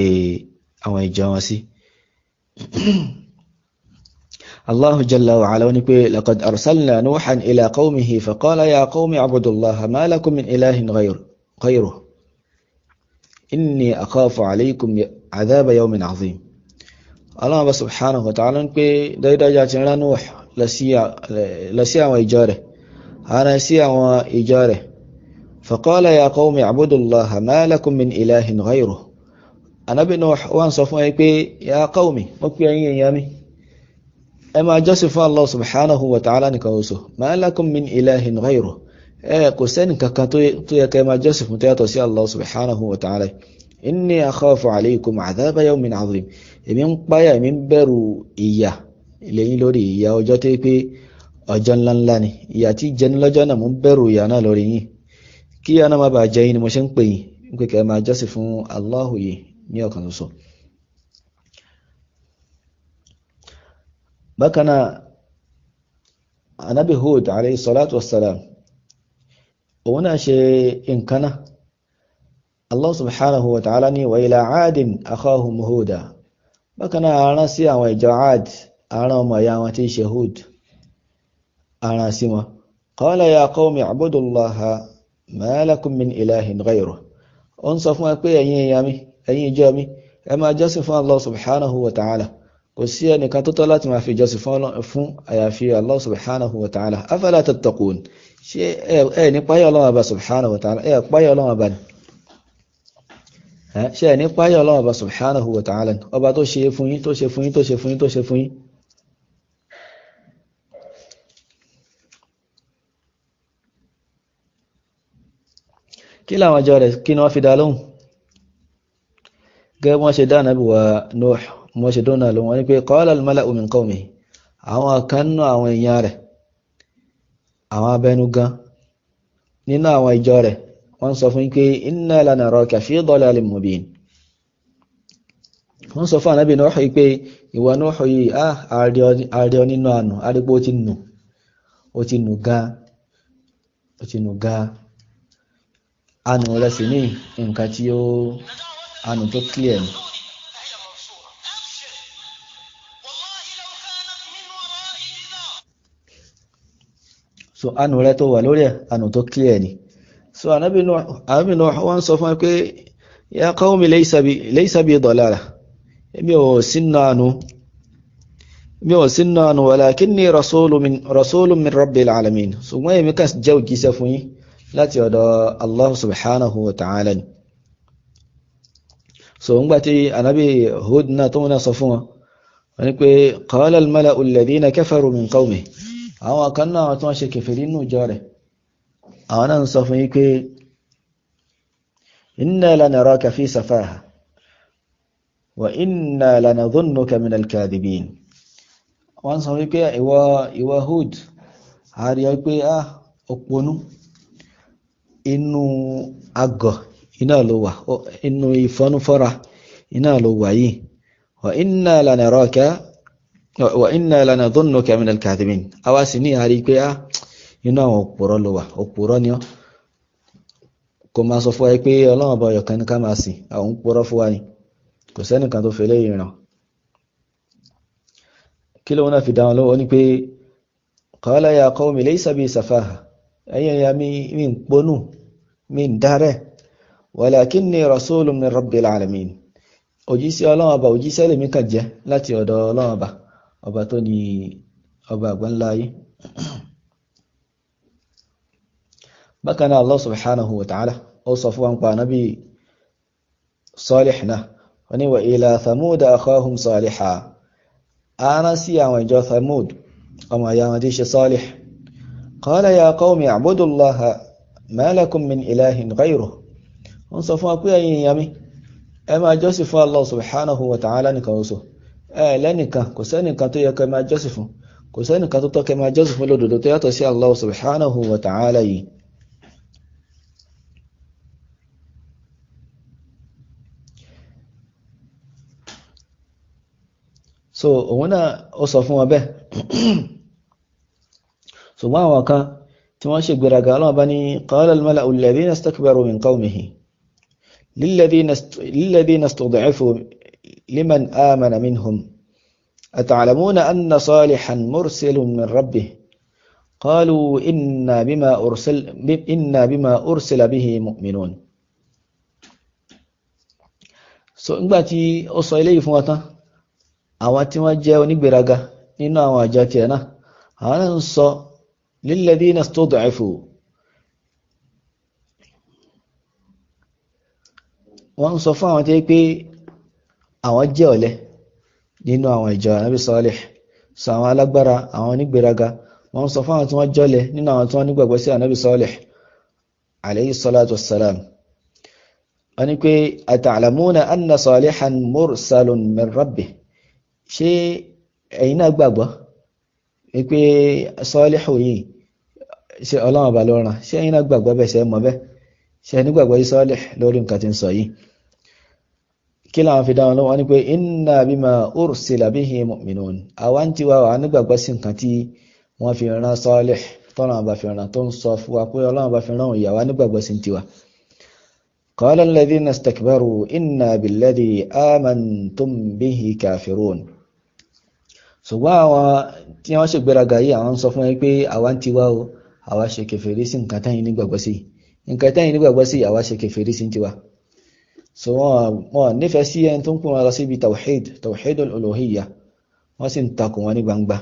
àwọn ìjọ wọn sí. الله جل وعلا ونقول لقد أرسلنا نوحا إلى قومه فقال يا قوم اعبدوا الله ما لكم من إله غيره إني أخاف عليكم عذاب يوم عظيم. الله سبحانه وتعالى نقول دايدا جاتنا نوح لسيا وإجاره أنا سيا وإجاره فقال يا قوم اعبدوا الله ما لكم من إله غيره. أنا بنوح وانصفوا يا قومي مكوين يامي أما جسف الله سبحانه وتعالى نكوسه ما لكم من إله غيره. كسين ككتو كما جسف متياتوسي الله سبحانه وتعالى إني أخاف عليكم عذاب يوم عظيم. من بايا من برو إياه إليه لوري يا وجاتي بي أجن لاني ياتي جن لجانا من برو يانا لوري كي أنا ما باجين مشان بي كما جسف الله يوكا نسو. بكنا النبي هود عليه الصلاة والسلام هنا شيء إن كان الله سبحانه وتعالى وإلى عاد أخاهم هودا. بكنا أنا سيا وجعاد أنا ما يامتي شهود أنا سما قال يا قوم اعبدوا الله ما لكم من إله غيره. أنصف ما كي أي جامي أما جسف الله سبحانه وتعالى kò sí ẹnìkan tó tọ́ láti máa fi ìjọsìn fún àyàfi Allah subhanahu wa ta'ala. afala tattaqun, ṣé ẹ ní páyà Ọlọ́run Ọba subhanahu wa ta'ala, ẹ páyà Ọlọ́run Ọba ni, ṣé ẹ ní páyà Ọlọ́run Ọba subhanahu wa ta'ala, ọba tó ṣe fún yín tó ṣe fún yín tó ṣe fún yín tó ṣe fún yín. kí làwọn ọjọ́ rẹ̀ kí ni wọ́n fi dá lóhùn? gẹ́gẹ́ wọ́n ṣe dá Ànábì wa Nuh wọ́n ṣe dóná lóhùn, wọ́n ní pé qala al-mala'u min qawmihi, àwọn kan nínú àwọn èèyàn rẹ̀, àwọn abẹnugan nínú àwọn ìjọ rẹ̀, wọ́n sọ fún pé inna lanaraka fi dalalin mubin. wọ́n sọ fún Ànábì Nuh pé ìwọ Nuh yìí ààrẹ nínú ànù, àrígbó ó ti nù gan ànù rẹ̀ sì ní nǹkan tí ó ànù tó clear ni. so ànù rẹ̀ tó wà lórí ànù tó clear ni. so Ànábì Nuh wọ́n sọ fún pé ya qawmi laysa bi dalalah, èmi ò sínú ànù walakinni rasulun min rabbil alamin. ṣùgbọ́n èmi kàn jẹ́ òjíṣẹ́ fún yín láti ọ̀dọ̀ Allah subhanahu wa ta'ala ni. so ń gbà tí Ànábì Hud náà tó wọ́n sọ fún wọn ní pé qala al-mala'u alladhina kafaru min qawmihi, àwọn kan náà tó wọ́n ṣe kèfèrí nínú ìjọ rẹ̀, àwọn náà ń sọ fún yín pé inna lanaraka fi safaha wa inna lanadhunnuka min al-kadhibin. wọ́n sọ wípé ìwọ Hud, a rí ọ pé òpònú, inú agọ̀ iná ló wà, inú ìfọ́núfọ́ra iná ló wà yìí. wa inna lanadhunnuka min al-kadhibin, àwa sì ní a rí pé inú àwọn òpùrọ́ ló wà, òpùrọ́ ni ọ́. kò máa sọ fún ẹ pé Ọlọ́run ọba ọ̀yọ̀kan ní ká máa sìn, àwọn òpùrọ́ fún wa ni, kò sẹ́nìkan tó fẹ́lẹ́ ìrìnà. kí ló náà fi dáwọn lọ́wọ́ ní pé qala ya qawmi laysa bi safaha, ẹ̀yin ẹ̀yà mi ń ponú, min dare walakinni rasulun min rabbil alamin òjíṣẹ́ Ọlọ́run Ọba òjíṣẹ́ lèmi kàn jẹ́ láti ọ̀dọ̀ Ọlọ́run Ọba ọba tó ní ọba àgbáńlá ayé. bákan náà Allah subhanahu wa ta'ala ó sọ fún wa nípa Ànábì Salih náà wọ́n ní wa ila Thamud akhahum Saliha ara sí àwọn ìjọ Thamud ọmọ ìyá wọn tí ṣe Salih qala ya qawmi a'budullaha ma lakum min ilahin ghayruh wọ́n sọ fún wa pé ẹ̀yin èèyàn mi ẹ máa jọ́sìn fún Allah subhanahu wa ta'ala nìkan oṣù lẹ́nìkan kò sẹ́nìkan tó yẹ kẹ́ máa jọ́sìn fún kò sẹ́nìkan tó tọ́ kẹ́ máa jọ́sìn fún lódodo tó yàtọ̀ sí Allah subhanahu wa ta'ala yìí. so òun náà ó sọ fún wọn bẹ́ẹ̀ ṣùgbọ́n àwọn kan tí wọ́n ṣe gbéraga Ọlọ́run bá ní qala al-mala'u alladhina istakbaru min qawmihi lilladhina istud'ifu liman amana minhum ata'lamuna anna salihan mursilun min rabbih qalu inna bima ursila bihi mu'minun. so nígbàtí ó sọ eléyìí fún wa tán àwọn tí wọ́n jẹ́ onígbéraga nínú àwọn àjọ tiẹ̀ náà àwọn náà ń sọ lilladhina istud'ifu wọ́n ń sọ fún àwọn tí pé àwọn jẹ́ ọ̀lẹ nínú àwọn ìjọ Ànábì Salih sọ àwọn alágbára àwọn onígbéraga wọ́n ń sọ fún àwọn tí wọ́n jọ́lẹ̀ nínú àwọn tí wọ́n nígbàgbọ́ sí Ànábì Salih alayhi salatu wassalam wọ́n ní pé ata'lamuna anna Salihan mursalun min rabbih ṣé ẹ̀yin náà gbàgbọ́ wípé Salihu yìí ṣe Ọlọ́run Ọba ló rán ṣé ẹ̀yin náà gbàgbọ́ bẹ́ẹ̀ ṣe mọ̀ bẹ́ẹ̀ ṣe nígbàgbọ́ sí Salih lórí nǹkan tí ń sọ yìí kí láwọn fi dáwọn lọ́wọ́ ní pé inna bima ursila bihi mu'minun àwọn tí wà nígbàgbọ́ sí nǹkan tí wọ́n fi rán Salih tọ́nà Ọba fi rán tó ń sọ fún wa pé Ọlọ́run Ọba fi rán ìyàwó nígbàgbọ́ sí tiwa. qala alladhina istakbaru inna billadhi amantum bihi kafirun ṣùgbọ́n àwọn tí wọ́n ṣègbéraga yìí àwọn sọ fún ẹ pé àwa ti wá o àwa ṣe kèfèrí sí nǹkan tẹ́yìn nígbàgbọ́ sí nǹkan tẹ́yìn nígbàgbọ́ sí àwa ṣe kèfèrí sí tiwa. so wọ́n nífẹ̀ẹ́ sí ẹni tó ń pín wọn lọ síbi tawhidul uluhiyya wọ́n sì ń takò wọn ní gbangba.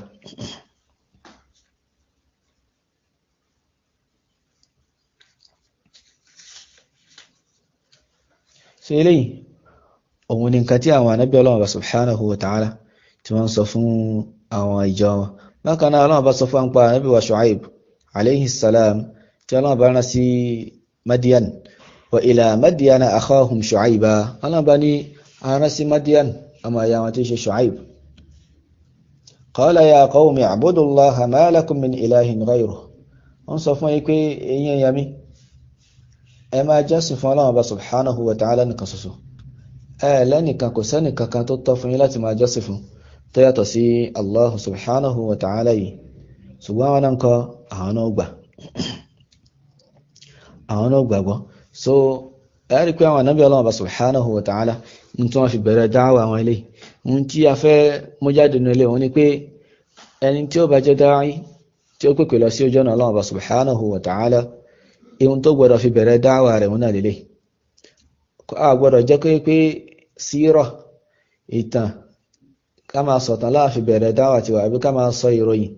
so eléyìí òun ni nǹkan tí àwọn ànábì Ọlọ́run subhanahu wa ta'ala tí wọ́n sọ fún àwọn ìjọ wọn. bákan náà Ọlọ́run bá sọ fún àǹpa ànábì wa Shu'aib alayhi salam tí Ọlọ́run bá rán sí Madian wa ila Madiana akhahum Shu'aiba Ọlọ́run bá ní arán sí Madian ọmọ ìyá wọn tí ṣe Shu'aib. qala ya qawmi a'budullaha ma lakum min ilahin ghayruh wọ́n sọ fún yí pé ẹ̀yin èèyàn mi ẹ máa jọ́sìn fún Ọlọ́run bá subhanahu wa ta'ala nìkan ṣoṣo lẹ́nìkan kò sẹ́nìkan kan tó tọ́ fún yín láti máa jọ́sìn fún tó yàtọ̀ sí Allah subhanahu wa ta'ala yìí. ṣùgbọ́n àwọn náà kọ́ àwọn náà gbàgbọ́. so ẹ̀rí pé àwọn ànábì Ọlọ́run subhanahu wa ta'ala ní tí wọ́n fi bẹ̀rẹ̀ dáwà àwọn ilé ohun tí a fẹ́ mú jáde nínú ilé wọn ni pé ẹni tí ó bá jẹ́ dáì tí ó pèpè lọ sí ojú ọ̀nà Ọlọ́run subhanahu wa ta'ala ohun tó gbọ́dọ̀ fi bẹ̀rẹ̀ dáwà rẹ̀ wọn náà lélẹ̀ a gbọ́dọ̀ jẹ́ pé sírọ̀ ìtàn ká máa sọ̀tàn láàfin bẹ̀rẹ̀ dáwà tiwa àbí ká máa sọ ìròyìn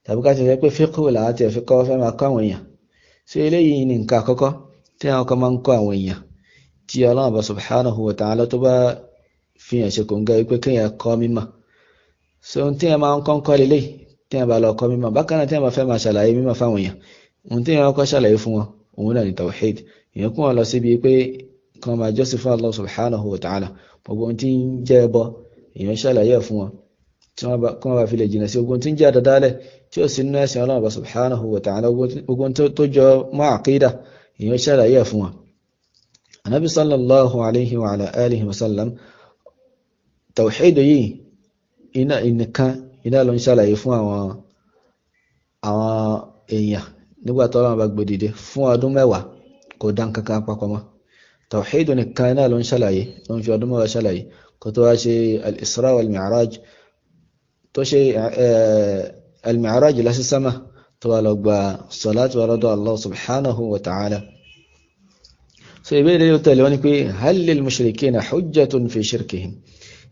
tàbí ká ti rẹ̀ pé fíkù láti ẹ̀fí kọ́ fẹ́ máa kọ́ àwọn èèyàn. sí eléyìí ní nǹkan àkọ́kọ́ tí àwọn kan máa ń kọ́ àwọn èèyàn tí Ọlọ́run subhanahu wa ta'ala tó bá fi hàn ṣe kò ń gẹ́ wípé kéèyàn kọ́ mímọ̀. so ohun tí ẹ máa ń kọ́ lélẹ̀ tí ẹ bá lọ kọ́ mímọ̀ bákan náà tí ẹ bá fẹ́ máa ṣàlàyé mímọ̀ fáwọn èèyàn ohun tí ẹ kọ́ ṣàlàyé fún wọn òun náà ní tawhid èèyàn kún wọn lọ síbi pé kan máa jọ́sìn fún Allah subhanahu wa ta'ala gbogbo ohun tí ń jẹ́ ẹbọ èèyàn ṣàlàyé fún wọn tí wọ́n bá fi lè jìnà sí ogun tí ń jẹ́ àdádálẹ̀ tí ó sì nínú ẹ̀sìn Ọlọ́run subhanahu wa ta'ala ogun tó jọ mọ́ àkídà èèyàn ṣàlàyé fún wọn. Ànábì sallallahu alayhi wa alihi wa sallam tawhid yìí iná ló ń ṣàlàyé fún àwọn èèyàn nígbà tí Ọlọ́run bá gbé dìde fún ọdún 10 kò dá nǹkankan papọ̀ mọ́. tawhid nìkan iná ló ń ṣàlàyé ló ń fi ọdún 10 ṣàlàyé kò tó wá ṣe al-Isra wal-Mi'raj tó ṣe al-Mi'raj lọ sí sama tó wà lọ gba salatu wa rọ́dọ̀ Allah subhanahu wa ta'ala. so ìbéèrè yóò tẹ̀lé wọn ni pé hal lil mushrikina hujjatun fi shirkihim,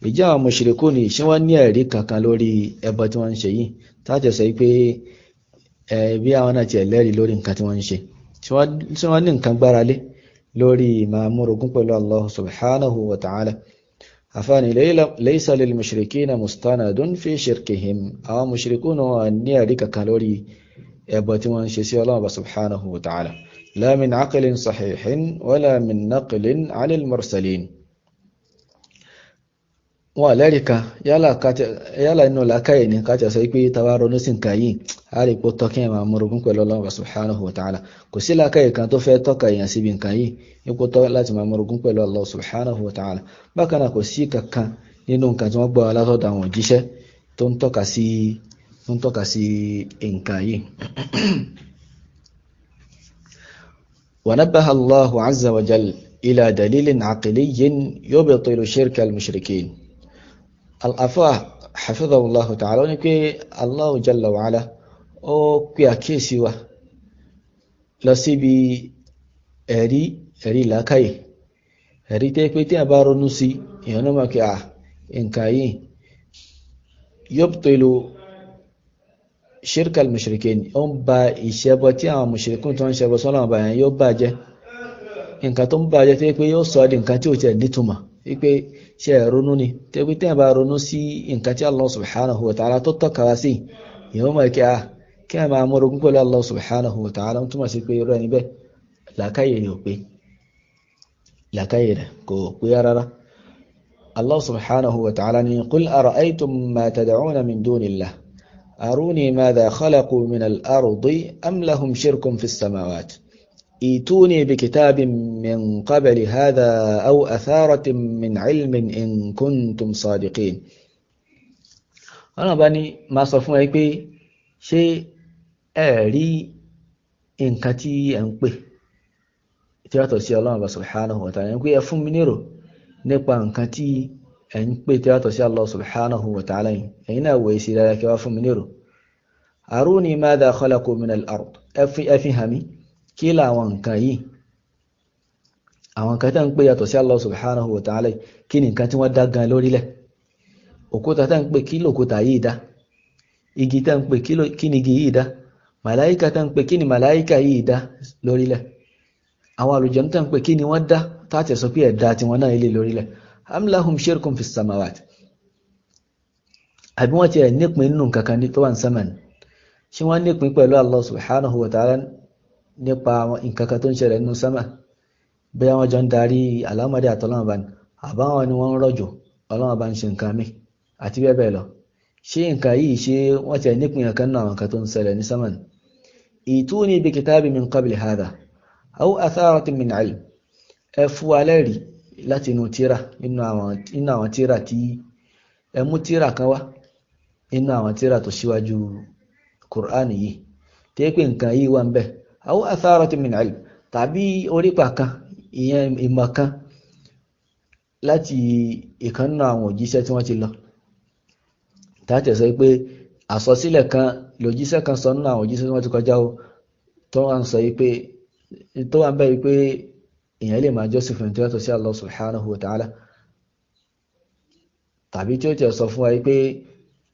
ìjẹ́ àwọn mushrikun ní ṣé wọ́n ní ẹ̀rí kankan lórí ẹbọ tí wọ́n ń ṣe yìí táti sọ pé bí àwọn náà ti ẹ̀lẹ́rìí lórí nǹkan tí wọ́n ń ṣe, tí wọ́n ní nǹkan gbára lé lórí máa múrogún pẹ̀lú Allah subhanahu wa ta'ala. afáàní laysa lil mushrikina mustanadun fi shirkihim, àwọn mushrikun náà ní ẹ̀rí kankan lórí ẹbọ tí wọ́n ń ṣe sí Allah subhanahu wa ta'ala. لا من عقل صحيح ولا من نقل عن المرسلين. وذلك يلا إنه لا كاين كاتي سيبي توارو نسين كاين هاري بوتوكين ما مرغون كل الله سبحانه وتعالى كسي لا كاي كان تو في توكاين سيبين كاين يبوتو لازم ما مرغون كل الله سبحانه وتعالى بكنا كسي كان nínú nǹkan tí wọ́n gbọ́ alátọ̀dọ̀ àwọn òjíṣẹ́ tó ń tọ́ka sí nǹkan yìí. ونبه الله عز وجل إلى دليل عقلي يبطل شرك المشركين. الأفواه حفظه الله تعالى ونكي الله جل وعلا أو كي أكيسيوه لسيبي أري لاكاي أري تيكويتي أبارو نسي ينما كي إنكاي يبطل شرك المشركين با ìṣẹbọ tí àwọn mushrikun tó ń ṣẹbọ sọ́lọ́run bá yẹn yóò bàjẹ́, nǹkan tó ń bàjẹ́ tó yẹ pé yóò sọ di nǹkan tí ò tiẹ̀ nítumọ̀ wípé ṣe ronú ni tó pé tí a bá ronú sí nǹkan tí Allah subhanahu wa ta'ala tó tọ́ka wá sí ìyẹn mọ̀ kí a máa mọ́rogún pẹ̀lú Allah subhanahu wa ta'ala ń túmọ̀ sí pé irú ẹni bẹ́ẹ̀ làákàyè rẹ̀ kò pé rárá. Allah subhanahu wa ta'ala ni qul ara'aytum ma tad'una min dunillah أروني ماذا خلقوا من الأرض أم لهم شرك في السماوات ائتوني بكتاب من قبل هذا أو أثارة من علم إن كنتم صادقين. أنا باني ما صفوا يبي شيء أري إن كتي أنقي تياتو سي الله سبحانه وتعالى يقول يفهم منيرو نقبا كتي ẹ̀yin pé tí a tọ̀ sí Allah subhanahu wa ta'ala yìí ẹ̀yin náà wòye sí dára kí wá fún mi nírò. aruni madha khalaqu min al-ard, ẹfi hàmí kí láwọn nǹkan yìí àwọn nǹkan tẹ́ ń pè yàtọ̀ sí Allah subhanahu wa ta'ala yìí kí ni nǹkan tí wọ́n dá gan lórílẹ̀. òkúta tẹ́ ń pè kí lòkúta yìí dá, igi tẹ́ ń pè kí ni igi yìí dá, màláíkà tẹ́ ń pè kí ni màláíkà yìí dá lórílẹ̀, àwọn àlùjànnú tẹ́ ń pè kí ni wọ́n dá táàtẹ̀ sọ pé ẹ̀dá tí wọ́n náà ilé lórílẹ̀. am lahum shirkun fi samawat, àbí wọ́n ti ẹ̀ nípin nínú kankan ní tó wà ní sánmà ni, ṣé wọ́n nípin pẹ̀lú Allah subhanahu wa ta'ala nípa nǹkankan tó ń ṣẹlẹ̀ nínú sánmà, bóyá wọ́n jọ ń darí àlámọ̀dé àtọ́lọ́wọ́n bá ní àbáwọn ni wọ́n ń rọ̀jò ọlọ́wọ́n bá ń ṣe nǹkan mi àti bẹ́ẹ̀ bẹ́ẹ̀ lọ. ṣé nǹkan yìí ṣé wọ́n ti ẹ̀ nípin kankan nínú àwọn nǹkan tó ń ṣẹlẹ̀ ní sánmà ni. ituni bi kitabin min qabli hadha aw atharatin min ilm, ẹ fún wa lẹ́rìí láti inú tíra nínú àwọn tíra tí ẹ mú tíra kan wá nínú àwọn tíra tó síwájú Kùránì yìí tí pé nǹkan yìí wà ń bẹ aw atharati min ilm, tàbí orípa kan ìyẹn ìmọ̀ kan láti ìkan nínú àwọn òjíṣẹ́ tí wọ́n ti lọ tàbí sọ pé àsọsílẹ̀ kan lòjíṣẹ́ kan sọ nínú àwọn òjíṣẹ́ tí wọ́n ti kọjá tó wà ń sọ pé tó wà ń bẹ pé èèyàn lè máa jọ́sìn fún ìtọ́yàtọ̀ sí Allah subhanahu wa ta'ala, tàbí tí ó tẹ̀ sọ fún wa pé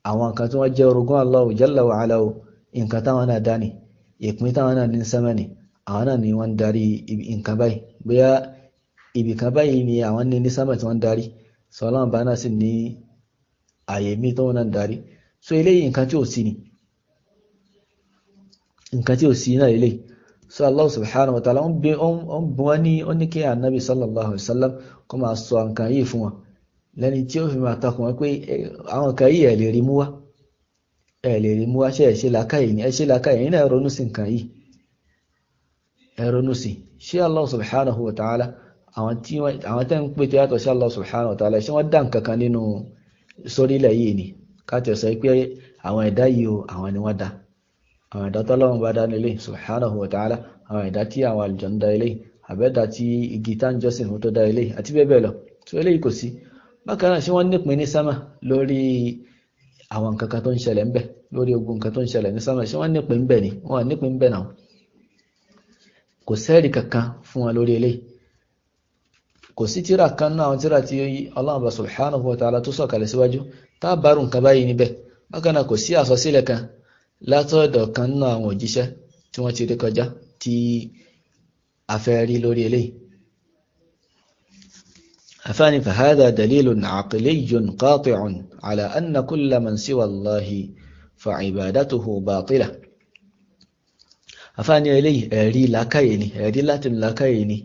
àwọn nǹkan tí wọ́n jẹ́ orogún Allah jalla wa ala nǹkan táwọn náà dání ìpín táwọn náà ní sánmà ni àwọn náà ni wọ́n darí nǹkan báyìí, bóyá ibì kan báyìí ni àwọn ní sánmà tí wọ́n darí sọlọ́n bá náà sì ní àyè mí tó náà darí. so eléyìí nǹkan tí ò sí ni nǹkan tí ò sí náà eléyìí. so Allah subhanahu wa ta'ala ó ní kí Ànábì sallallahu alaihi wasallam kó máa sọ nǹkan yìí fún wọn lẹ́ni tí ó fi máa takùn wọn pé àwọn nǹkan yìí ẹ̀ lè rí mú wá ṣe ẹ̀ṣẹ́ làákàyè ní ẹ̀ṣẹ́ làákàyè ní ẹ̀rọnú sí nǹkan yìí ẹ̀rọnú sí. ṣé Allah subhanahu wa ta'ala àwọn tẹ́ ń pè tí yàtọ̀ sí Allah subhanahu wa ta'ala ṣé wọ́n dá nǹkan kan nínú sórílẹ̀ yìí ni káàtẹ̀ sọ pé àwọn ẹ̀dá yìí o àwọn ni wọ́n dá, àwọn ẹ̀dá tọ́lọ́run bá dá nílé subhanahu wa ta'ala, àwọn ẹ̀dá tí àwọn àlùjànnú dá ilé, àbẹ́dá tí igi tá ń jọ́sìn fún tó dá ilé àti bẹ́ẹ̀ bẹ́ẹ̀ lọ. tó eléyìí kò sí. bákan náà ṣé wọ́n nípìn ní sámà lórí àwọn nǹkan kan tó ń ṣẹlẹ̀ ń bẹ, lórí ogun nǹkan tó ń ṣẹlẹ̀ ní sámà ṣé wọ́n nípìn ń bẹ ni wọ́n nípìn ń bẹ náà, kò sẹ́ẹ̀rì kankan fún wọn lórí eléyìí. kò sí tírà kan náà àwọn tírà tí Ọlọ́run bá subhanahu wa ta'ala tó sọ̀kalẹ̀ síwájú tá bárù nǹkan báyìí níbẹ̀ bákan náà kò sí àsọsílẹ̀ kan látọ̀dọ̀ kan náà àwọn òjíṣẹ́ tí wọ́n ti rí kọjá tí a fẹ́ rí lórí eléyìí. afáàní fahadha dalilun aqliyyun qati'un ala anna kulla man siwa Allahi fa ibadatuhu batila. afáàní eléyìí ẹ̀rí làákàyè ni, ẹ̀rí láti làákàyè ni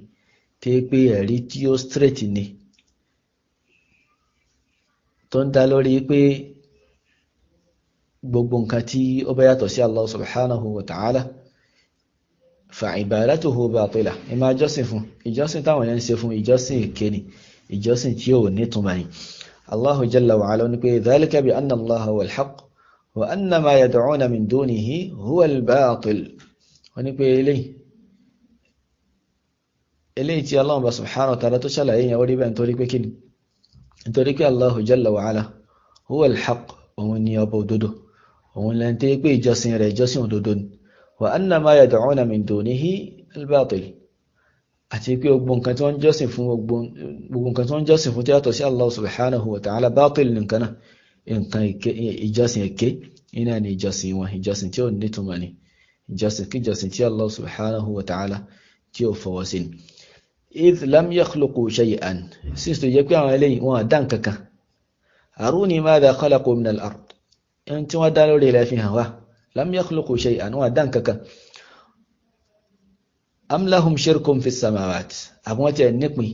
tí pé ẹ̀rí tí ó straight ni tó ń dá lórí pé gbogbo nǹkan tí ó bá yàtọ̀ sí Allah subhanahu wa ta'ala fa ibadatuhu batila, ìmá jọ́sìn fún ìjọ́sìn táwọn yẹn ń ṣe fún ìjọ́sìn èké ni, ìjọ́sìn tí ó nítumọ̀ ni. Allahu jalla wa ala ní pé dhalika bi anna Allaha huwa al-haqq wa anna ma yad'una min dunihi huwa al-batil. wọ́n ní pé eléyìí tí Allah subhanahu wa ta'ala tó ṣàlàyé yẹn orí bẹ́ẹ̀ nítorí pé kíni, nítorí pé Allahu jalla wa ala huwa al-haqq, òun ni ọba òdodo, òun lẹ́ni tí pé ìjọsìn rẹ̀ ìjọsìn òdodo ni. wa anna ma yad'una min dunihi al-batil, àti pé gbogbo nǹkan tí wọ́n jọ́sìn fún gbogbo nǹkan tí wọ́n jọ́sìn fún tí yàtọ̀ sí Allah subhanahu wa ta'ala batil nìkan náà, nǹkan ìjọsìn èké iná ni ìjọsìn wọn, ìjọsìn tí ó nítumọ̀ ni, ìjọsìn kí ìjọsìn tí Allah subhanahu wa ta'ala tí ó fọwọ́ sí ni. idh lam yakhluqu shay'an, since tó jẹ́ pé àwọn eléyìí wọn àdán kankan. aruni madha khalaqu min al-ard, ẹni tí wọ́n dá lórí ilẹ̀ fi hàn wá. lam yakhluqu shay'an, wọn àdán kankan. am lahum shirkun fi samawat, àwọn tí ẹ̀ nípin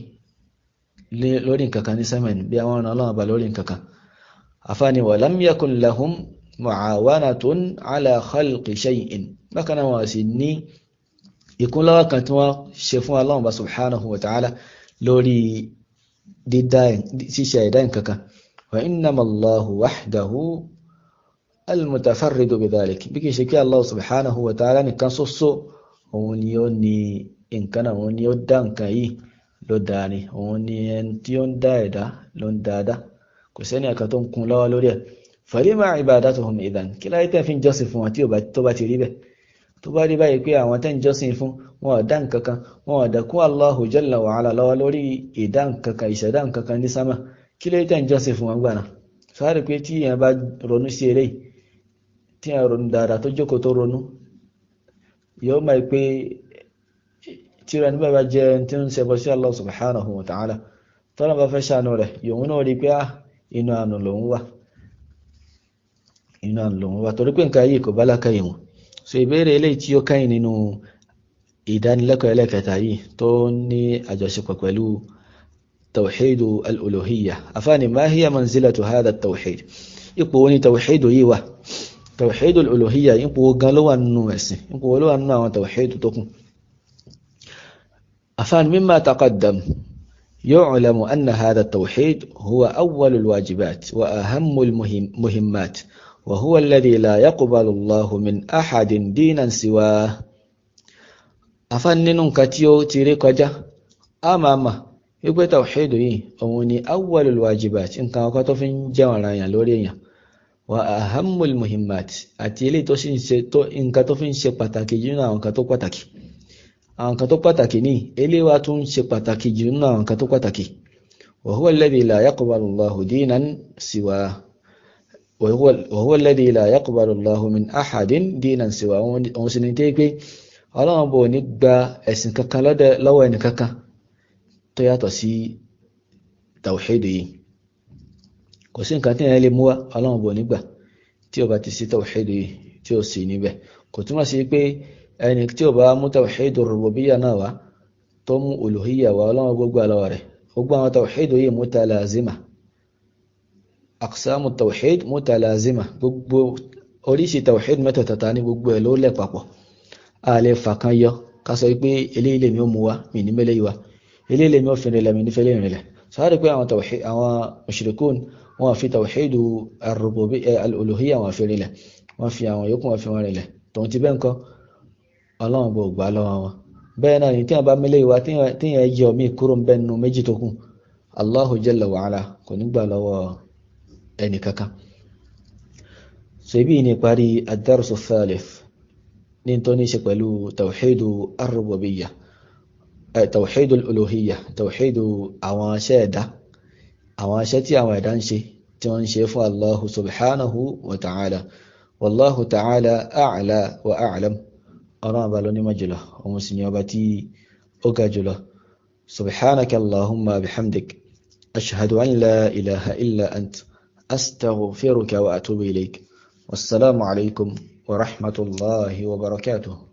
lórí nǹkankan ní sẹ́mẹ̀n bí àwọn ọ̀nà ọlọ́wọ́ bá lórí nǹkankan. afáni wa lam yakun lahum mu'awanatun ala khalqi shay'in, bákan náà wọ́n sì ní ìkúnlọ́wọ́ kan tí wọ́n ṣe fún Allah subhanahu wa ta'ala lórí ṣíṣe ẹ̀dá nǹkankan. wa innama Allahu wahdahu al-mutafarridu bidhalik, bí kìí ṣe kí Allah subhanahu wa ta'ala nìkan ṣoṣo òun ni ó ní nǹkan náà, òun ni ó dá nǹkan yìí ló dáa ni, òun ni ẹni tí ó ń dá ẹ̀dá ló ń dáadáa, kò sẹ́ni ẹ̀ka tó ń kún lọ́wọ́ lórí ẹ̀. falima ibadatuhum idhan, kí láyé tẹ́ fi ń jọ́sìn fún wọn tí tó bá ti rí bẹ́ẹ̀, tó bá rí báyìí pé àwọn tẹ́ ń jọ́sìn fún wọn ò dá nǹkankan, wọn ò dá kún Allahu jalla wa ala lọ́wọ́ lórí ìdá nǹkankan ìṣẹ̀dá nǹkankan ní sámà, kí láyé tẹ́ ń jọ́sìn fún wọn gbà náà. sáré pé tí èèyàn bá ronú sí eléyìí, tí èèyàn ronú dáadáa tó jókòó tó ronú, yóò máa pé tí rẹ̀ nígbà bá jẹ́ tí ń ṣẹbọ sí Allah subhanahu wa ta'ala, tọ́nà bá fẹ́ ṣàánú rẹ̀ yóò náà rí pé inú àánú lòun wà, torí pé nǹkan yìí kò bá lákàyè wọn. so ìbéèrè eléyìí tí ó káyìn nínú ìdánilẹ́kọ̀ọ́ ẹlẹ́kẹta yìí tó ní àjọṣepọ̀ pẹ̀lú tawhidu al-uluhiyya. afáàní ma hiya manzilatu hadha at-tawhid, ipò wo ni tawhidu yìí wà? tawhidu al-uluhiyya ipò gan ló wà nínú ẹ̀sìn, ipò ló wà nínú àwọn tawhidu tó kù. afáàní mimma taqaddam yu'lamu anna hadha at-tawhid huwa awwal al-wajibat wa ahammu al-muhimmat wa huwa alladhi la yaqbalu Allahu min ahadin dinan siwah. afáàní nínú nǹkan tí ó ti rí kọjá àmàmà wípé tawhidu yìí òun ni awwal al-wajibat, nǹkan ọkọ̀ tó fi ń jẹ́ ọ̀ranyàn lórí èèyàn, wa ahammul muhimmat, àti ilé tó sì ń ṣe tó nǹkan tó fi ń ṣe pàtàkì jù nínú àwọn nǹkan tó pàtàkì. àwọn nǹkan tó pàtàkì ní eléwà tó ń ṣe pàtàkì jù nínú àwọn nǹkan tó pàtàkì. wa huwa alladhi la yaqbalu Allahu dinan siwa, wa huwa alladhi la yaqbalu Allahu min ahadin dinan siwa, òun sì ní tẹ́ pé Ọlọ́run bò ní gba ẹ̀sìn kankan lọ́wọ́ ẹni kankan tó yàtọ̀ sí tawhidu yìí. kò sí nǹkan tí ẹ̀yẹn lè mú wá Ọlọ́run bò nígbà tí ó bá ti sí tawhidu yìí tí ó sì níbẹ̀. kò túmọ̀ sí pé ẹni tí ó bá mú tawhidu rububiyya náà wá tó mú uluhiyya wá Ọlọ́run gbogbo àlọ́wọ́ rẹ̀. gbogbo àwọn tawhidu yìí mutalazima, aqsamu tawhid mutalazima, gbogbo oríṣi tawhid mẹ́tẹ̀ẹ̀ta ní gbogbo ẹ̀ ló lẹ̀ papọ̀. a lè fà kan yọ ká sọ pé eléyìí lèmi ó mú wá mi ní mẹ́lẹ́ yìí wá, eléyìí lèmi ó fi rìnlẹ̀ mi ní fẹ́lẹ́ rìnlẹ̀. sáré pé àwọn mushrikun wọ́n fi tawhidu al-uluhiyya wọ́n fi rinlẹ̀, wọ́n fi àwọn yòókù wọ́n fi wọ́n rinlẹ̀, tó ti bẹ́ẹ̀ nǹkan Ọlọ́run bò gbà lọ́wọ́ wọn. bẹ́ẹ̀ náà ni tí wọ́n bá mẹ́lẹ̀ ìwà tí wọ́n yọ mí kúrò ń bẹ́ẹ̀ nínú méjì tó kù, Allahu jalla wa ala kò ní gbà lọ́wọ́ ẹni kankan. so ibi ni parí ad-darsu thalith ní tó ní ṣe pẹ̀lú tawhidu ar-rububiyya. توحيد الألوهية توحيد أواشيدا أواشتي أوادانشي تنشيف الله سبحانه وتعالى والله تعالى أعلى وأعلم أنا بالوني مجله ومسنيوبتي أكجله سبحانك اللهم بحمدك أشهد أن لا إله إلا أنت أستغفرك وأتوب إليك والسلام عليكم ورحمة الله وبركاته.